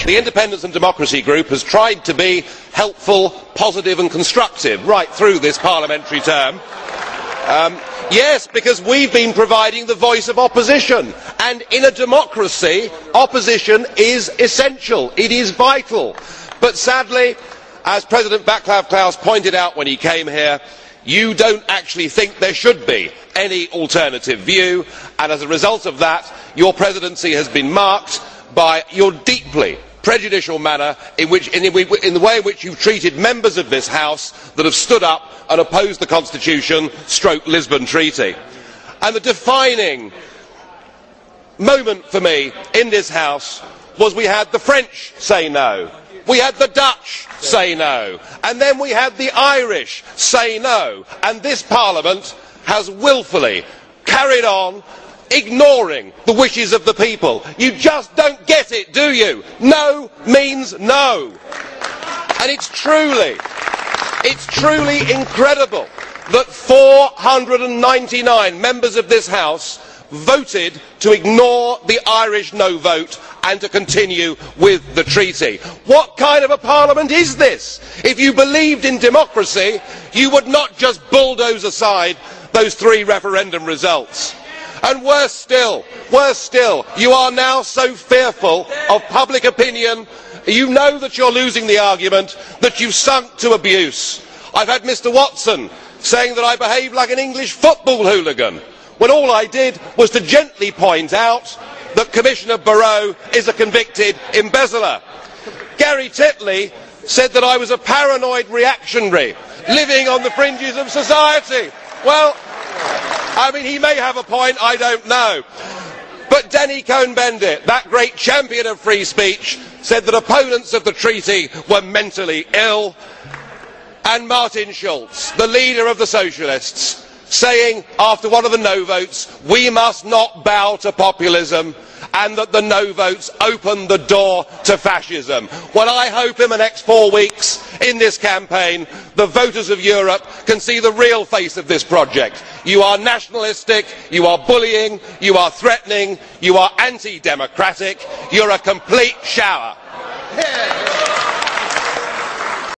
The Independence and Democracy Group has tried to be helpful, positive and constructive right through this parliamentary term. Yes, because we've been providing the voice of opposition, and in a democracy, opposition is essential, it is vital. But sadly, as President Václav Klaus pointed out when he came here, you don't actually think there should be any alternative view, and as a result of that, your presidency has been marked by your deeply prejudicial manner in the way in which you have treated members of this House that have stood up and opposed the Constitution / Lisbon Treaty. And the defining moment for me in this House was we had the French say no, we had the Dutch say no, and then we had the Irish say no, and this Parliament has wilfully carried on ignoring the wishes of the people. You just don't get it, do you? No means no. And it's truly incredible that 499 members of this House voted to ignore the Irish no vote and to continue with the treaty. What kind of a parliament is this? If you believed in democracy, you would not just bulldoze aside those 3 referendum results. And worse still, you are now so fearful of public opinion, you know that you're losing the argument, that you've sunk to abuse. I've had Mr Watson saying that I behave like an English football hooligan, when all I did was to gently point out that Commissioner Barrot is a convicted embezzler. Gary Titley said that I was a paranoid reactionary, living on the fringes of society. Well, I mean, he may have a point, I don't know. But Danny Cohn-Bendit, that great champion of free speech, said that opponents of the treaty were mentally ill. And Martin Schulz, the leader of the Socialists, saying after one of the no votes, we must not bow to populism, and that the no votes open the door to fascism. Well, I hope in the next 4 weeks in this campaign the voters of Europe can see the real face of this project. You are nationalistic, you are bullying, you are threatening, you are anti-democratic, you're a complete shower. Yeah.